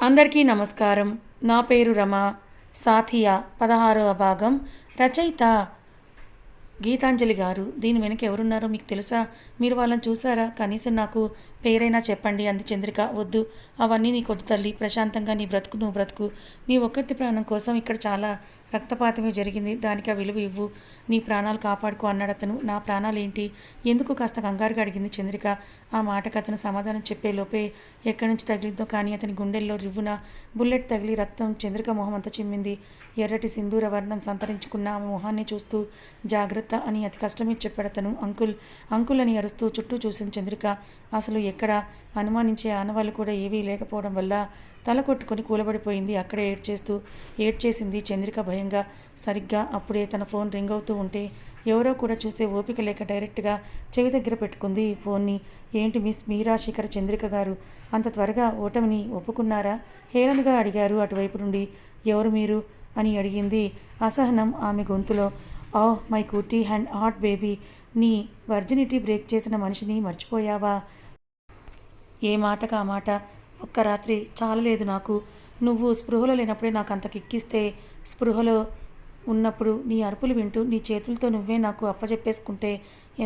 అందరికీ నమస్కారం. నా పేరు రమ. సాథియా 16వ భాగం. రచయిత గీతాంజలి గారు. దీని వెనక ఎవరున్నారో మీకు తెలుసా? మీరు వాళ్ళని చూసారా? కనీసం నాకు పేరైనా చెప్పండి అంది చంద్రిక. వద్దు, అవన్నీ నీకొద్దు తల్లి. ప్రశాంతంగా నీ బ్రతుకు నువ్వు బ్రతుకు. నీ ఒక్కటి ప్రాణం కోసం ఇక్కడ చాలా రక్తపాతమే జరిగింది. దానికి ఆ విలువ ఇవ్వు. నీ ప్రాణాలు కాపాడుకో అన్నాడు అతను. నా ప్రాణాలేంటి? ఎందుకు? కాస్త కంగారుగా అడిగింది చంద్రిక. ఆ మాటకు అతను సమాధానం చెప్పేలోపే ఎక్కడి నుంచి తగిలిందో కానీ అతని గుండెల్లో రివ్వున బుల్లెట్ తగిలి రక్తం చంద్రిక మొహం అంతా చిమ్మింది. ఎర్రటి సింధూర వర్ణం సంతరించుకున్న ఆమె మొహాన్ని చూస్తూ జాగ్రత్త అని అతి కష్టమే చెప్పాడు అతను. అంకుల్ అంకుల్ అని అరుస్తూ చుట్టూ చూసింది చంద్రిక. అసలు ఎక్కడ అనుమానించే ఆనవాళ్ళు కూడా ఏవీ లేకపోవడం వల్ల తల కొట్టుకొని కూలబడిపోయింది. అక్కడే ఏడ్చేసింది చంద్రిక భయంగా. సరిగ్గా అప్పుడే తన ఫోన్ రింగ్ అవుతూ ఉంటే ఎవరో కూడా చూసే ఓపిక లేక డైరెక్ట్గా చెవి దగ్గర పెట్టుకుంది ఫోన్ని. ఏంటి మిస్ మీరా శిఖర్ చంద్రిక గారు, అంత త్వరగా ఓటమిని ఒప్పుకున్నారా? హేళనగా అడిగారు అటువైపు నుండి. ఎవరు మీరు అని అడిగింది అసహనం ఆమె గొంతులో. Oh my cutie hand hot baby, నీ వర్జినిటీ బ్రేక్ చేసిన మనిషిని మర్చిపోయావా? ఏ మాటకు ఆ మాట. ఒక్క రాత్రి చాలలేదు నాకు. నువ్వు స్పృహలో లేనప్పుడే నాకు అంత కిక్కిస్తే, స్పృహలో ఉన్నప్పుడు నీ అరుపులు వింటూ నీ చేతులతో నువ్వే నాకు అప్పచెప్పేసుకుంటే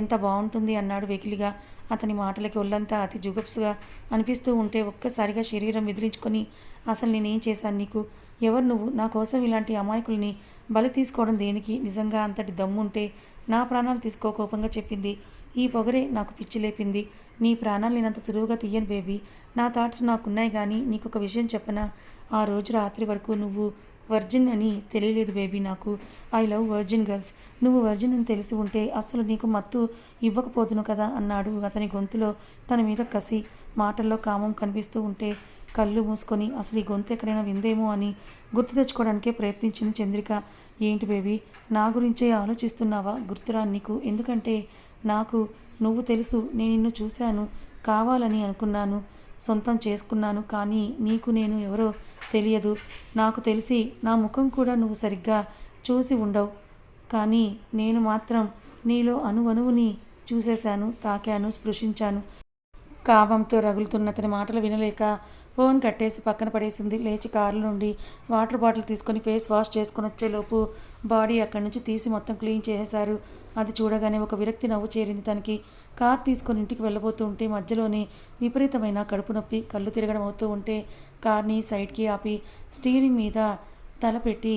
ఎంత బాగుంటుంది అన్నాడు వెకిలిగా. అతని మాటలకి ఒళ్ళంతా అతి జుగుప్సుగా అనిపిస్తూ ఉంటే ఒక్కసారిగా శరీరం విదిలించుకొని, అసలు నేనేం చేశాను నీకు? ఎవరు నువ్వు? నా కోసం ఇలాంటి అమాయకుల్ని బలి తీసుకోవడం దేనికి? నిజంగా అంతటి దమ్ముంటే నా ప్రాణాలు తీసుకో కోపంగా చెప్పింది. ఈ పొగరే నాకు పిచ్చి లేపింది. నీ ప్రాణాలు నేనంత సులువుగా తీయను బేబీ. నా థాట్స్ నాకున్నాయి కానీ నీకొక విషయం చెప్పనా? ఆ రోజు రాత్రి వరకు నువ్వు వర్జిన్ అని తెలియలేదు బేబీ నాకు. I love virgin girls. నువ్వు వర్జిన్ అని తెలిసి ఉంటే అస్సలు నీకు మత్తు ఇవ్వకపోదును కదా అన్నాడు అతని గొంతులో తన మీద కసి. మాటల్లో కామం కనిపిస్తూ ఉంటే కళ్ళు మూసుకొని అసలు ఈ గొంతు ఎక్కడైనా విందేమో అని గుర్తు తెచ్చుకోవడానికే ప్రయత్నించింది చంద్రిక. ఏంటి బేబీ, నా గురించే ఆలోచిస్తున్నావా? గుర్తురా నీకు? ఎందుకంటే నాకు నువ్వు తెలుసు. నేను నిన్ను చూశాను, కావాలని అనుకున్నాను, సొంతం చేసుకున్నాను. కానీ నీకు నేను ఎవరో తెలియదు. నాకు తెలిసి నా ముఖం కూడా నువ్వు సరిగ్గా చూసి ఉండవు. కానీ నేను మాత్రం నీలో అణువణువుని చూసేశాను, తాకాను, స్పృశించాను. కామంతో రగులుతున్న అతని మాటలు వినలేక ఫోన్ కట్టేసి పక్కన పడేసింది. లేచి కారులో నుండి వాటర్ బాటిల్ తీసుకొని ఫేస్ వాష్ చేసుకొని వచ్చేలోపు బాడీ అక్కడి నుంచి తీసి మొత్తం క్లీన్ చేసేశారు. అది చూడగానే ఒక విరక్తి నవ్వు చేరింది తనకి. కార్ తీసుకొని ఇంటికి వెళ్ళబోతూ ఉంటే మధ్యలోనే విపరీతమైన కడుపు నొప్పి, కళ్ళు తిరగడం అవుతూ ఉంటే కార్ని సైడ్కి ఆపి స్టీరింగ్ మీద తల పెట్టి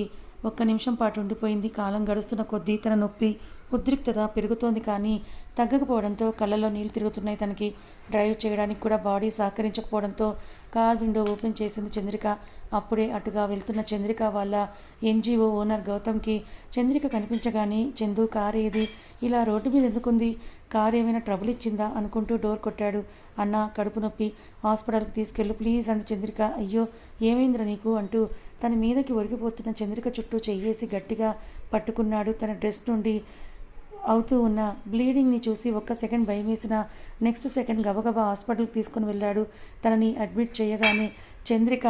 ఒక్క నిమిషం పాటు ఉండిపోయింది. కాలం గడుస్తున్న కొద్దీ తన నొప్పి ఉద్రిక్తత పెరుగుతోంది కానీ తగ్గకపోవడంతో కళ్ళల్లో నీళ్లు తిరుగుతున్నాయి తనకి. డ్రైవ్ చేయడానికి కూడా బాడీ సహకరించకపోవడంతో కార్ విండో ఓపెన్ చేసింది చంద్రిక. అప్పుడే అటుగా వెళ్తున్న చంద్రిక వాళ్ళ ఎన్జిఓ ఓనర్ గౌతమ్కి చంద్రిక కనిపించగానే, చందు కార్ ఏది? ఇలా రోడ్డు మీద ఎందుకుంది? కార్ ఏమైనా ట్రబుల్ ఇచ్చిందా అనుకుంటూ డోర్ కొట్టాడు. అన్న కడుపు నొప్పి, హాస్పిటల్కి తీసుకెళ్ళు ప్లీజ్ అంది చంద్రిక. అయ్యో ఏమైందిరా నీకు అంటూ తన మీదకి ఒరిగిపోతున్న చంద్రిక చుట్టూ చెయ్యేసి గట్టిగా పట్టుకున్నాడు. తన డ్రెస్ నుండి అవుతూ ఉన్న బ్లీడింగ్ని చూసి ఒక్క సెకండ్ భయం వేసిన నెక్స్ట్ సెకండ్ గబగబా హాస్పిటల్కి తీసుకుని వెళ్ళాడు. తనని అడ్మిట్ చేయగానే చంద్రిక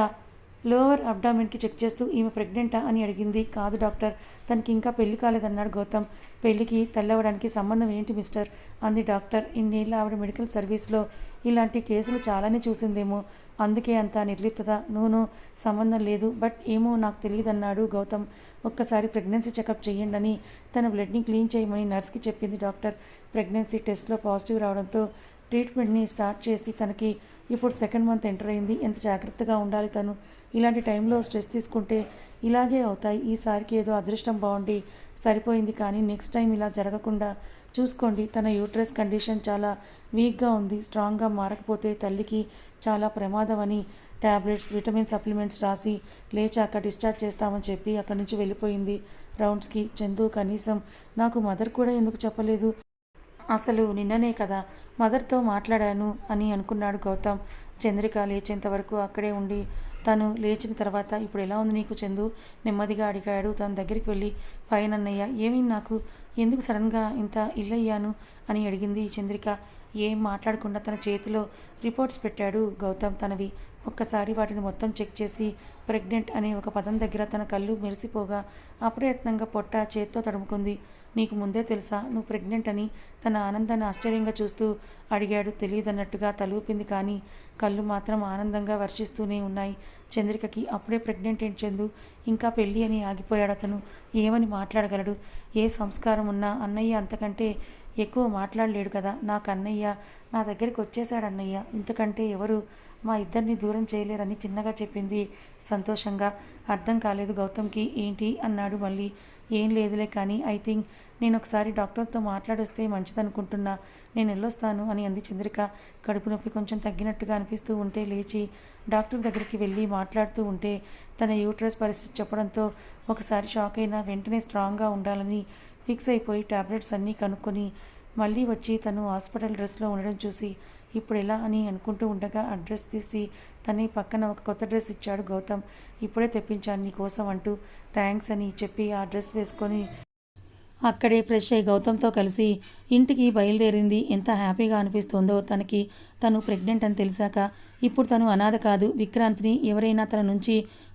లోవర్ అబ్డామిన్కి చెక్ చేస్తూ ఈమె ప్రెగ్నెంటా అని అడిగింది. కాదు డాక్టర్, తనకి ఇంకా పెళ్లి కాలేదన్నాడు గౌతమ్. పెళ్లికి తల్లవడానికి సంబంధం ఏంటి మిస్టర్ అంది డాక్టర్. ఇన్నేళ్ళు ఆవిడ మెడికల్ సర్వీస్లో ఇలాంటి కేసులు చాలానే చూసిందేమో, అందుకే అంత నిర్లిప్తత. నూనో సంబంధం లేదు, బట్ ఏమో నాకు తెలియదన్నాడు గౌతమ్. ఒక్కసారి ప్రెగ్నెన్సీ చెకప్ చేయండి అని తన బ్లడ్ని క్లీన్ చేయమని నర్స్కి చెప్పింది డాక్టర్. ప్రెగ్నెన్సీ టెస్ట్లో పాజిటివ్ రావడంతో ట్రీట్మెంట్ని స్టార్ట్ చేసి తనకి ఇప్పుడు సెకండ్ మంత్ ఎంటర్ అయింది. ఎంత జాగ్రత్తగా ఉండాలి తను. ఇలాంటి టైంలో స్ట్రెస్ తీసుకుంటే ఇలాగే అవుతాయి. ఈసారికి ఏదో అదృష్టం బాగుండి సరిపోయింది కానీ నెక్స్ట్ టైం ఇలా జరగకుండా చూసుకోండి. తన యూట్రస్ కండిషన్ చాలా వీక్గా ఉంది. స్ట్రాంగ్గా మారకపోతే తల్లికి చాలా ప్రమాదం అని ట్యాబ్లెట్స్, విటమిన్ సప్లిమెంట్స్ రాసి లేచాక డిశ్చార్జ్ చేస్తామని చెప్పి అక్కడి నుంచి వెళ్ళిపోయింది రౌండ్స్కి. చందు కనీసం నాకు మదర్ కూడా ఎందుకు చెప్పలేదు? అసలు నిన్ననే కదా మదర్తో మాట్లాడాను అని అనుకున్నాడు గౌతమ్. చంద్రిక లేచేంత వరకు అక్కడే ఉండి తను లేచిన తర్వాత ఇప్పుడు ఎలా ఉంది నీకు చందు నెమ్మదిగా అడిగాడు. తన దగ్గరికి వెళ్ళి ఫైన్ అన్నయ్య, ఏమైంది నాకు? ఎందుకు సడన్గా ఇంత ఇల్లయ్యాను అని అడిగింది చంద్రిక. ఏం మాట్లాడకుండా తన చేతిలో రిపోర్ట్స్ పెట్టాడు గౌతమ్ తనవి. ఒక్కసారి వాటిని మొత్తం చెక్ చేసి ప్రెగ్నెంట్ అనే ఒక పదం దగ్గర తన కళ్ళు మెరిసిపోగా అప్రయత్నంగా పొట్ట చేత్తో తడుముకుంది. నీకు ముందే తెలుసా నువ్వు ప్రెగ్నెంట్ అని? తన ఆనందాన్ని ఆశ్చర్యంగా చూస్తూ అడిగాడు. తెలియదన్నట్టుగా తలూపింది, కానీ కళ్ళు మాత్రం ఆనందంగా వర్షిస్తూనే ఉన్నాయి చంద్రికకి. అప్పుడే ప్రెగ్నెంట్ ఏంటి చందు? ఇంకా పెళ్ళి అని ఆగిపోయాడు అతను. ఏమని మాట్లాడగలడు? ఏ సంస్కారం ఉన్నా అన్నయ్య అంతకంటే ఎక్కువ మాట్లాడలేడు కదా. నాకు అన్నయ్య నా దగ్గరికి వచ్చేసాడు అన్నయ్య, ఇంతకంటే ఎవరు మా ఇద్దరిని దూరం చేయలేరని చిన్నగా చెప్పింది సంతోషంగా. అర్థం కాలేదు గౌతమ్కి. ఏంటి అన్నాడు మళ్ళీ. ఏం లేదులే, కానీ ఐ థింక్ నేను ఒకసారి డాక్టర్తో మాట్లాడొస్తే మంచిదనుకుంటున్నా, నేను వెళ్ళొస్తాను అని అంది చంద్రిక. కడుపు నొప్పి కొంచెం తగ్గినట్టుగా అనిపిస్తూ ఉంటే లేచి డాక్టర్ దగ్గరికి వెళ్ళి మాట్లాడుతూ ఉంటే తన యూట్రస్ పరిస్థితి చెప్పడంతో ఒకసారి షాక్ అయినా వెంటనే స్ట్రాంగ్గా ఉండాలని ఫిక్స్ అయిపోయి టాబ్లెట్స్ అన్నీ కనుక్కొని మళ్ళీ వచ్చి తను హాస్పిటల్ డ్రెస్లో ఉండడం చూసి ఇప్పుడు ఎలా అని అనుకుంటూ ఉండగా ఆ డ్రెస్ తీసి తనే పక్కన ఒక కొత్త డ్రెస్ ఇచ్చాడు గౌతమ్. ఇప్పుడే తెప్పించాను నీ కోసం అంటూ థ్యాంక్స్ అని చెప్పి ఆ డ్రెస్ వేసుకొని అక్కడే ఫ్రెష్ అయ్యి గౌతమ్తో కలిసి ఇంటికి బయలుదేరింది. ఎంత హ్యాపీగా అనిపిస్తుందో తనకి. తను ప్రెగ్నెంట్ అని తెలిసాక ఇప్పుడు తను అనాథ కాదు. విక్రాంత్ని ఎవరైనా తన నుంచి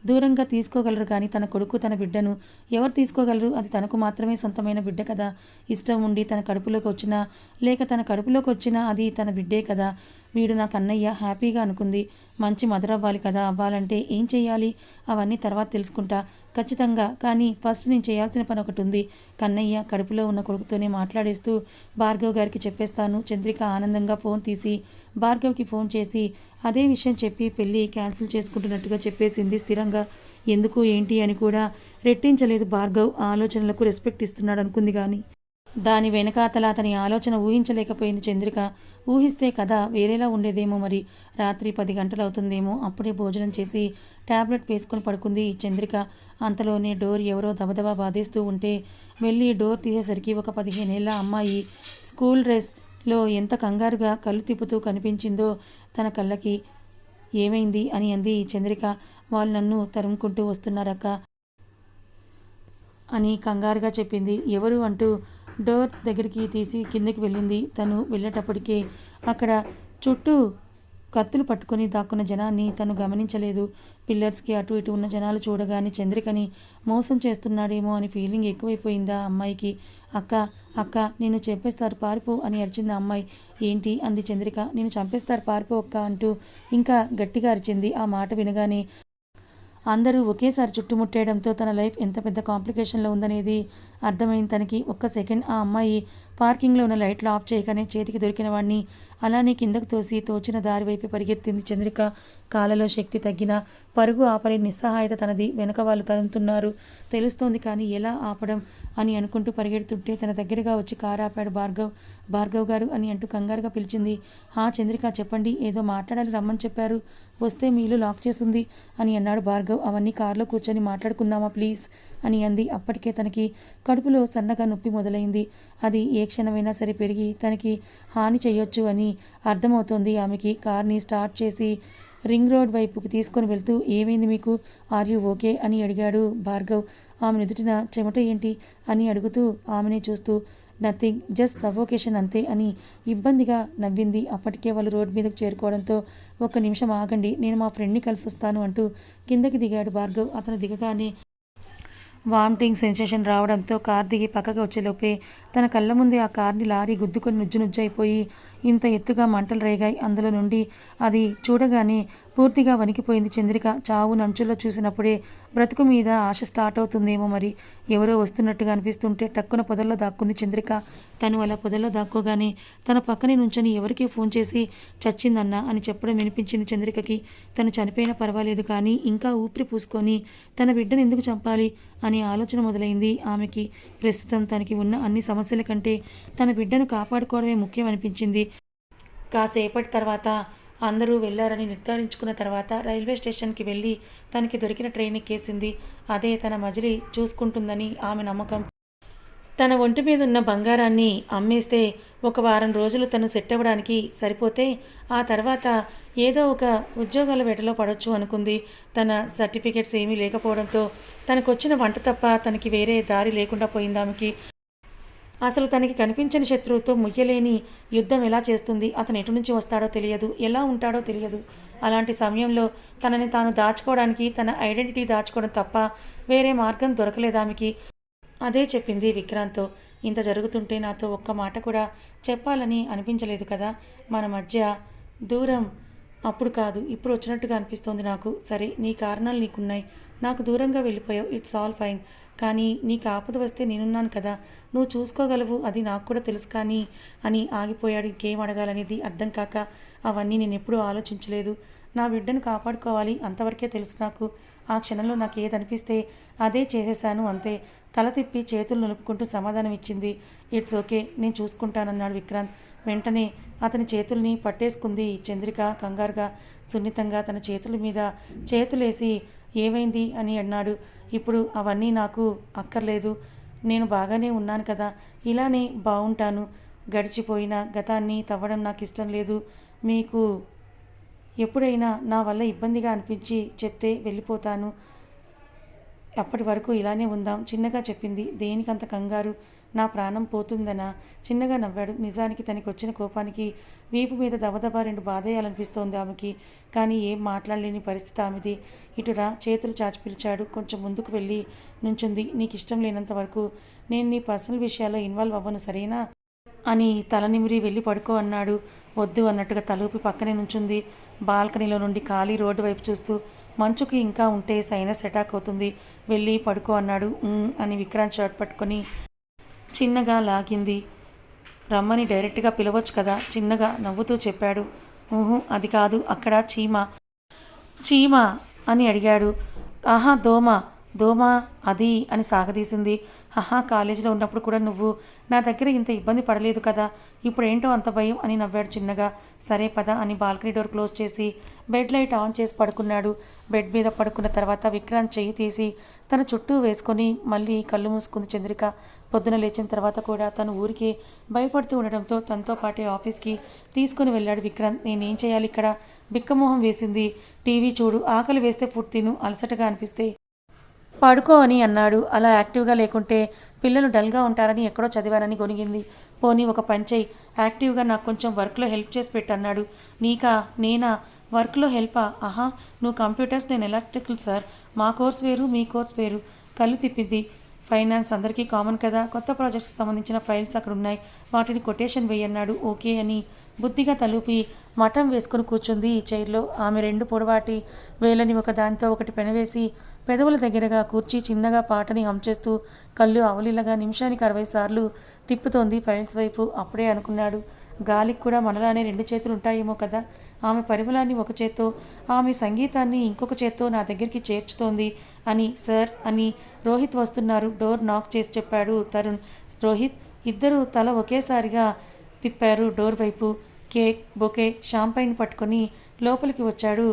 దూరంగా తీసుకోగలరు, కానీ తన కొడుకు తన బిడ్డను ఎవరు తీసుకోగలరు? అది తనకు మాత్రమే సొంతమైన బిడ్డ కదా. ఇష్టం ఉండి తన కడుపులోకి వచ్చినా లేక తన కడుపులోకి వచ్చినా అది తన బిడ్డే కదా. వీడు నా కన్నయ్య హ్యాపీగా అనుకుంది. మంచి మదర్ అవ్వాలి కదా. అవ్వాలంటే ఏం చెయ్యాలి? అవన్నీ తర్వాత తెలుసుకుంటా ఖచ్చితంగా. కానీ ఫస్ట్ నేను చేయాల్సిన పని ఒకటి ఉంది. కన్నయ్య కడుపులో ఉన్న కొడుకుతోనే మాట్లాడేస్తూ భార్గవ్ గారికి చెప్పేస్తాను. చంద్రిక ఆనందంగా ఫోన్ తీసి భార్గవ్కి ఫోన్ చేసి అదే విషయం చెప్పి పెళ్ళి క్యాన్సిల్ చేసుకుంటున్నట్టుగా చెప్పేసింది స్థిరంగా. ఎందుకు ఏంటి అని కూడా రెట్టించలేదు భార్గవ్. ఆలోచనలకు రెస్పెక్ట్ ఇస్తున్నాడు అనుకుంది, కానీ దాని వెనకాతల అతని ఆలోచన ఊహించలేకపోయింది చంద్రిక. ఊహిస్తే కథ వేరేలా ఉండేదేమో మరి. రాత్రి 10 గంటలు అవుతుందేమో. అప్పుడే భోజనం చేసి ట్యాబ్లెట్ వేసుకొని పడుకుంది చంద్రిక. అంతలోనే డోర్ ఎవరో దబదబా బాధేస్తూ ఉంటే వెళ్ళి డోర్ తీసేసరికి ఒక 15 ఏళ్ల అమ్మాయి స్కూల్ డ్రెస్లో ఎంత కంగారుగా కళ్ళు తిప్పుతూ కనిపించిందో తన కళ్ళకి. ఏమైంది అని అంది చంద్రిక. వాళ్ళు నన్ను తరుముకుంటూ వస్తున్నారక్క అని కంగారుగా చెప్పింది. ఎవరు అంటూ డోర్ దగ్గరికి తీసి కిందకి వెళ్ళింది. తను వెళ్ళేటప్పటికే అక్కడ చుట్టూ కత్తులు పట్టుకొని దాక్కున్న జనాన్ని తను గమనించలేదు. పిల్లర్స్కి అటు ఇటు ఉన్న జనాలు చూడగానే చంద్రికని మోసం చేస్తున్నాడేమో అని ఫీలింగ్ ఎక్కువైపోయిందా అమ్మాయికి. అక్క అక్క నేను చంపేస్తారు పారిపో అని అరిచింది ఆ అమ్మాయి. ఏంటి అంది చంద్రిక. నేను చంపేస్తారు పారిపో అక్క అంటూ ఇంకా గట్టిగా అరిచింది. ఆ మాట వినగానే అందరూ ఒకేసారి చుట్టుముట్టేయడంతో తన లైఫ్ ఎంత పెద్ద కాంప్లికేషన్లో ఉందనేది అర్థమైంది తనకి. ఒక్క సెకండ్ ఆ అమ్మాయి పార్కింగ్లో ఉన్న లైట్లు ఆఫ్ చేయగానే చేతికి దొరికిన వాడిని అలానే కిందకు తోసి తోచిన దారి వైపు పరిగెత్తింది చంద్రిక. కాళ్ళలో శక్తి తగ్గిన పరుగు ఆపలేని నిస్సహాయత తనది. వెనక వాళ్ళు తరుముతున్నారు తెలుస్తోంది, కానీ ఎలా ఆపడం అని అనుకుంటూ పరిగెడుతుంటే తన దగ్గరగా వచ్చి కారు ఆపాడు భార్గవ్. భార్గవ్ గారు అని అంటూ కంగారుగా పిలిచింది. చంద్రిక చెప్పండి, ఏదో మాట్లాడాలి రమ్మని చెప్పారు. వస్తే మీ ఇల్లు లాక్ చేస్తుంది అని అన్నాడు భార్గవ్. అవన్నీ కారులో కూర్చొని మాట్లాడుకుందామా ప్లీజ్ అని అంది. అప్పటికే తనకి కడుపులో సన్నగా నొప్పి మొదలైంది. అది ఏ క్షణమైనా సరే పెరిగి తనకి హాని చేయొచ్చు అని అర్థమవుతోంది ఆమెకి. కార్ని స్టార్ట్ చేసి రింగ్ రోడ్ వైపుకి తీసుకొని వెళ్తూ ఏమైంది మీకు? ఆర్ యూ ఓకే అని అడిగాడు భార్గవ్. ఆమె ఎదుటిన చెమట ఏంటి అని అడుగుతూ ఆమెనే చూస్తూ నథింగ్, జస్ట్ సఫోకేషన్ అంతే అని ఇబ్బందిగా నవ్వింది. అప్పటికే వాళ్ళు రోడ్ మీదకు చేరుకోవడంతో ఒక్క నిమిషం ఆగండి, నేను మా ఫ్రెండ్ని కలిసి వస్తాను అంటూ కిందకి దిగాడు భార్గవ్. అతను దిగగానే వామిటింగ్ సెన్సేషన్ రావడంతో కార్ దిగి పక్కకి వచ్చేలోపే తన కళ్ళ ముందే ఆ కార్ని లారీ గుద్దుకొని నుజ్జునుజ్జైపోయి ఇంత ఎత్తుగా మంటలు రేగాయి. అందులో నుండి అది చూడగానే పూర్తిగా వణికిపోయింది చంద్రిక. చావు నంచుల్లో చూసినప్పుడే బ్రతుకు మీద ఆశ స్టార్ట్ అవుతుందేమో మరి. ఎవరో వస్తున్నట్టుగా అనిపిస్తుంటే టక్కున పొదల్లో దాక్కుంది చంద్రిక. తను అలా పొదల్లో దాక్కోగానే తన పక్కనే నుంచొని ఎవరికీ ఫోన్ చేసి చచ్చిందన్నా అని చెప్పడం వినిపించింది చంద్రికకి. తను చనిపోయినా పర్వాలేదు, కానీ ఇంకా ఊపిరి పూసుకొని తన బిడ్డను ఎందుకు చంపాలి అనే ఆలోచన మొదలైంది ఆమెకి. ప్రస్తుతం తనకి ఉన్న అన్ని సమస్యల కంటే తన బిడ్డను కాపాడుకోవడమే ముఖ్యం అనిపించింది. కాసేపటి తర్వాత అందరూ వెళ్లారని నిర్ధారించుకున్న తర్వాత రైల్వే స్టేషన్కి వెళ్ళి తనకి దొరికిన ట్రైన్ ఎక్కేసింది. అదే తన మజిలీ చూసుకుంటుందని ఆమె నమ్మకం. తన ఒంటి మీద ఉన్న బంగారాన్ని అమ్మేస్తే ఒక వారం రోజులు తను సెట్ అవ్వడానికి సరిపోతే ఆ తర్వాత ఏదో ఒక ఉద్యోగాల వేటలో పడొచ్చు అనుకుంది. తన సర్టిఫికెట్స్ ఏమీ లేకపోవడంతో తనకొచ్చిన వంట తప్ప తనకి వేరే దారి లేకుండా పోయింది ఆమెకి. అసలు తనకి కనిపించని శత్రువుతో ముయ్యలేని యుద్ధం ఎలా చేస్తుంది? అతను ఎటు నుంచి వస్తాడో తెలియదు, ఎలా ఉంటాడో తెలియదు. అలాంటి సమయంలో తనని తాను దాచుకోవడానికి, తన ఐడెంటిటీ దాచుకోవడం తప్ప వేరే మార్గం దొరకలేదు ఆమెకి. అదే చెప్పింది విక్రాంత్తో. ఇంత జరుగుతుంటే నాతో ఒక్క మాట కూడా చెప్పాలని అనిపించలేదు కదా. మన మధ్య దూరం అప్పుడు కాదు, ఇప్పుడు వచ్చినట్టుగా అనిపిస్తోంది నాకు. సరే, నీ కారణాలు నీకున్నాయి, నాకు దూరంగా వెళ్ళిపోయావు, ఇట్స్ ఆల్ ఫైన్. కానీ నీకు ఆపద వస్తే నేనున్నాను కదా, నువ్వు చూసుకోగలవు, అది నాకు కూడా తెలుసు. కానీ అని ఆగిపోయాడు. ఇంకేం అడగాలనేది అర్థం కాక. అవన్నీ నేను ఎప్పుడూ ఆలోచించలేదు. నా బిడ్డను కాపాడుకోవాలి అంతవరకే తెలుసు నాకు. ఆ క్షణంలో నాకు ఏదనిపిస్తే అదే చేసేశాను అంతే. తల తిప్పి చేతులు నిలుపుకుంటూ సమాధానం ఇచ్చింది. ఇట్స్ ఓకే, నేను చూసుకుంటానన్నాడు విక్రాంత్. వెంటనే అతని చేతుల్ని పట్టేసుకుంది చంద్రిక కంగారుగా. సున్నితంగా తన చేతుల మీద చేతులేసి ఏమైంది అని అన్నాడు. ఇప్పుడు అవన్నీ నాకు అక్కర్లేదు, నేను బాగానే ఉన్నాను కదా, ఇలానే బాగుంటాను. గడిచిపోయిన గతాన్ని తవ్వడం నాకు ఇష్టం లేదు. మీకు ఎప్పుడైనా నా వల్ల ఇబ్బందిగా అనిపించి చెప్తే వెళ్ళిపోతాను. అప్పటి వరకు ఇలానే ఉందాం చిన్నగా చెప్పింది. దేనికంత కంగారు, నా ప్రాణం పోతుందనా? చిన్నగా నవ్వాడు. నిజానికి తనకి వచ్చిన కోపానికి వీపు మీద దబదబా 2 బాధేయాలనిపిస్తోంది ఆమెకి. కానీ ఏం మాట్లాడలేని పరిస్థితి ఆమెది. ఇటురా చేతులు చాచి పిలిచాడు. కొంచెం ముందుకు వెళ్ళి నుంచుంది. నీకు ఇష్టం లేనంత వరకు నేను నీ పర్సనల్ విషయాల్లో ఇన్వాల్వ్ అవ్వను, సరేనా అని తల నిమిరి వెళ్ళి పడుకో అన్నాడు. వద్దు అన్నట్టుగా తలూపి పక్కనే నుంచుంది. బాల్కనీలో నుండి ఖాళీ రోడ్డు వైపు చూస్తూ మంచుకి ఇంకా ఉంటే సైనస్ అటాక్ అవుతుంది, వెళ్ళి పడుకో అన్నాడు. అని విక్రాంత్ షర్ట్ పట్టుకొని చిన్నగా లాగింది. రమ్మని డైరెక్ట్గా పిలవచ్చు కదా, చిన్నగా నవ్వుతూ చెప్పాడు. అది కాదు, అక్కడ చీమ. చీమ అని అడిగాడు. ఆహా, దోమ అది అని సాగదీసింది. కాలేజీలో ఉన్నప్పుడు కూడా నువ్వు నా దగ్గర ఇంత ఇబ్బంది పడలేదు కదా, ఇప్పుడు ఏంటో అంత భయం అని నవ్వాడు చిన్నగా. సరే పద అని బాల్కనీ డోర్ క్లోజ్ చేసి బెడ్ లైట్ ఆన్ చేసి పడుకున్నాడు. బెడ్ మీద పడుకున్న తర్వాత విక్రాంత్ చెయ్యి తీసి తన చుట్టూ వేసుకొని మళ్ళీ కళ్ళు మూసుకుంది చంద్రిక. పొద్దున లేచిన తర్వాత కూడా తను ఊరికి భయపడుతూ ఉండడంతో తనతో పాటే ఆఫీస్కి తీసుకుని వెళ్ళాడు విక్రాంత్. నేనేం చేయాలి ఇక్కడ? బిక్కమోహం వేసింది. టీవీ చూడు, ఆకలి వేస్తే ఫుడ్ తిను, అలసటగా అనిపిస్తే పడుకో అని అన్నాడు. అలా యాక్టివ్గా లేకుంటే పిల్లలు డల్గా ఉంటారని ఎక్కడో చదివానని గొనిగింది. పోనీ ఒక పని చెయ్యి, యాక్టివ్గా నాకు కొంచెం వర్క్లో హెల్ప్ చేసి పెట్టన్నాడు. నీకా? నేనా? వర్క్లో హెల్పా? నువ్వు కంప్యూటర్స్, నేను ఎలక్ట్రికల్ సార్, మా కోర్స్ వేరు మీ కోర్స్ వేరు. కళ్ళు తిప్పింది. ఫైనాన్స్ అందరికీ కామన్ కదా, కొత్త ప్రాజెక్ట్స్కి సంబంధించిన ఫైల్స్ అక్కడ ఉన్నాయి, వాటిని కొటేషన్ వేయన్నాడు. ఓకే అని బుద్ధిగా తలూపి మఠం వేసుకుని కూర్చుంది ఈ చైర్లో. ఆమె 2 పొడవాటి వేలని ఒక దానితో ఒకటి పెనవేసి పెదవుల దగ్గరగా కూర్చి చిన్నగా పాటని చేస్తూ కళ్ళు అవలీలగా నిమిషానికి 60 సార్లు తిప్పుతోంది ఫైల్స్ వైపు. అప్పుడే అనుకున్నాడు, గాలికి కూడా మనలానే 2 చేతులు ఉంటాయేమో కదా. ఆమె పరిమళాన్ని ఒక చేత్తో, ఆమె సంగీతాన్ని ఇంకొక చేత్తో నా దగ్గరికి చేర్చుతోంది అని. సార్ అని రోహిత్ వస్తున్నారు, డోర్ నాక్ చేసి చెప్పాడు తరుణ్. రోహిత్ ఇద్దరు తల ఒకేసారిగా తిప్పారు డోర్ వైపు. కేక్, బొకే, షాంపైన్ పట్టుకొని లోపలికి వచ్చాడు.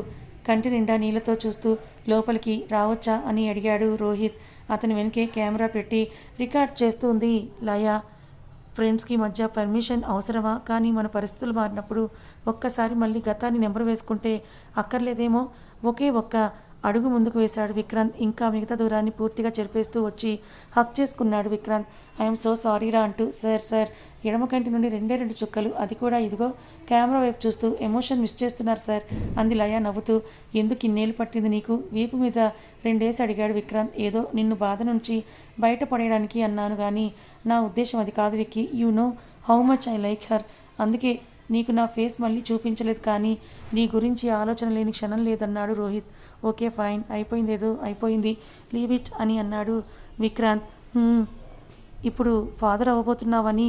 కంటి నిండా నీళ్లతో చూస్తూ లోపలికి రావచ్చా అని అడిగాడు రోహిత్. అతని వెనకే కెమెరా పెట్టి రికార్డ్ చేస్తుంది లయ. ఫ్రెండ్స్కి మధ్య పర్మిషన్ అవసరమా? కానీ మన పరిస్థితులు మారినప్పుడు ఒక్కసారి మళ్ళీ గతాన్ని నెంబర్ వేసుకుంటే అక్కర్లేదేమో. ఒకే ఒక్క అడుగు ముందుకు వేశాడు విక్రాంత్. ఇంకా మిగతా దూరాన్ని పూర్తిగా చెరిపేస్తూ వచ్చి హక్ చేసుకున్నాడు విక్రాంత్. ఐఎమ్ సో సారీరా అంటూ. సార్ ఎడమ కంటి నుండి 2 చుక్కలు, అది కూడా ఇదిగో కెమెరా వైపు చూస్తూ ఎమోషన్ మిస్ చేస్తున్నారు సార్ అంది లయ నవ్వుతూ. ఎందుకు ఇన్నేళ్ళు పట్టింది నీకు? వీపు మీద 2 వేసి అడిగాడు విక్రాంత్. ఏదో నిన్ను బాధ నుంచి బయటపడేయడానికి అన్నాను, కానీ నా ఉద్దేశం అది కాదు Vicky. You know how much I like her, అందుకే నీకు నా ఫేస్ మళ్ళీ చూపించలేదు, కానీ నీ గురించి ఆలోచన లేని క్షణం లేదన్నాడు రోహిత్. ఓకే ఫైన్, అయిపోయిందేదో అయిపోయింది, లీవ్ ఇట్ అని అన్నాడు విక్రాంత్. ఇప్పుడు ఫాదర్ అవ్వబోతున్నావని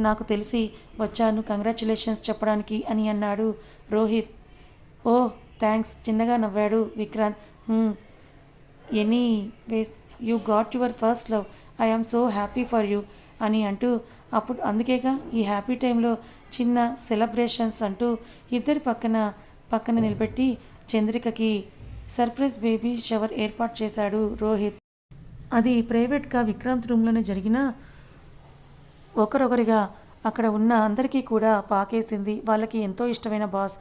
నాకు తెలిసి వచ్చాను కంగ్రాచ్యులేషన్స్ చెప్పడానికి అని అన్నాడు రోహిత్. ఓ థ్యాంక్స్ చిన్నగా నవ్వాడు Vikrant. Any ways you got your first love, I am so happy for you అని అంటూ, అప్పుడు అందుకేగా ఈ హ్యాపీ టైంలో చిన్న సెలబ్రేషన్స్ అంటూ ఇద్దరి పక్కన నిలబెట్టి చంద్రికకి సర్ప్రైజ్ బేబీ షవర్ ఏర్పాటు చేశాడు రోహిత్. అది ప్రైవేట్గా విక్రాంత్ రూమ్లోనే జరిగిన ఒకరొకరిగా అక్కడ ఉన్న అందరికీ కూడా పాకేసింది. వాళ్ళకి ఎంతో ఇష్టమైన బాస్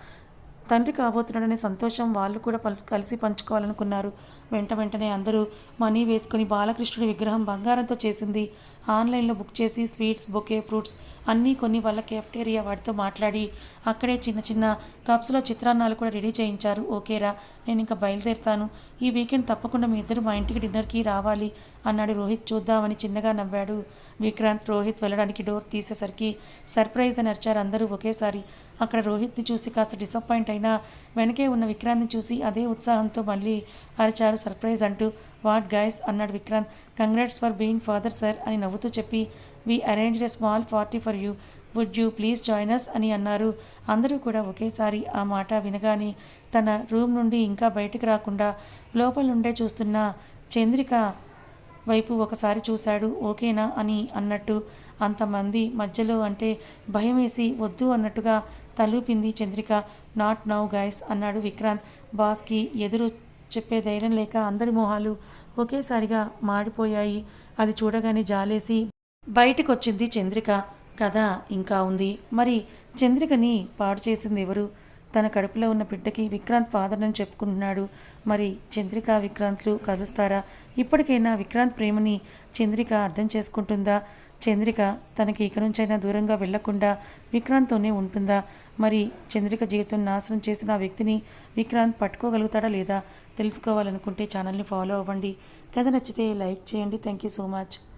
తండ్రి కాబోతున్నాడనే సంతోషం వాళ్ళు కూడా కలిసి పంచుకోవాలనుకున్నారు. వెంటనే అందరూ మనీ వేసుకుని బాలకృష్ణుడి విగ్రహం బంగారంతో చేసింది ఆన్లైన్లో బుక్ చేసి స్వీట్స్, బొకే, ఫ్రూట్స్ అన్నీ కొన్ని వాళ్ళ కెఫ్టేరియా వాడితో మాట్లాడి అక్కడే చిన్న కప్స్లో చిత్రాన్నాలు కూడా రెడీ చేయించారు. ఓకేరా, నేను ఇంకా బయలుదేరుతాను. ఈ వీకెండ్ తప్పకుండా మీ ఇద్దరు మా ఇంటికి డిన్నర్కి రావాలి అన్నాడు రోహిత్. చూద్దామని చిన్నగా నవ్వాడు విక్రాంత్. రోహిత్ వెళ్ళడానికి డోర్ తీసేసరికి సర్ప్రైజ్ అని అరిచారు అందరూ ఒకేసారి. అక్కడ రోహిత్ని చూసి కాస్త డిసప్పాయింట్ అయినా వెనకే ఉన్న విక్రాంత్ని చూసి అదే ఉత్సాహంతో మళ్ళీ అరిచారు సర్ప్రైజ్ అంటూ. వాట్ గైస్ అన్నాడు Vikrant. Congrats for being father sir అని నవ్వుతూ చెప్పి, we arranged a small party for you, would you please join us అని అన్నారు. అందరూ కూడా ఒకేసారి ఆ మాట వినగానే తన రూమ్ నుండి ఇంకా బయటకు రాకుండా లోపల నుండే చూస్తున్న చంద్రిక వైపు ఒకసారి చూశాడు. ఓకేనా అని అన్నట్టు. అంతమంది మధ్యలో అంటే భయం వేసి వద్దు అన్నట్టుగా తలూపింది చంద్రిక. నాట్ నౌ గైస్ అన్నాడు విక్రాంత్. బాస్కి ఎదురు చెప్పే ధైర్యం లేక అందరి మొహాలు ఒకేసారిగా మాడిపోయాయి. అది చూడగానే జాలేసి బయటికి వచ్చింది చంద్రిక. కథ ఇంకా ఉంది. మరి చంద్రికని పాడు చేసింది ఎవరు? తన కడుపులో ఉన్న బిడ్డకి విక్రాంత్ ఫాదర్ అని చెప్పుకుంటున్నాడు. మరి చంద్రిక విక్రాంత్లు కలుస్తారా? ఇప్పటికైనా విక్రాంత్ ప్రేమని చంద్రిక అర్థం చేసుకుంటుందా? చంద్రిక తనకి ఇక నుంచైనా దూరంగా వెళ్లకుండా విక్రాంత్తోనే ఉంటుందా? మరి చంద్రిక జీవితం నాశనం చేసిన ఆ వ్యక్తిని విక్రాంత్ పట్టుకోగలుగుతాడా లేదా? తెలుసుకోవాలనుకుంటే ఛానల్ని ఫాలో అవ్వండి. కథ నచ్చితే లైక్ చేయండి. Thank you so much.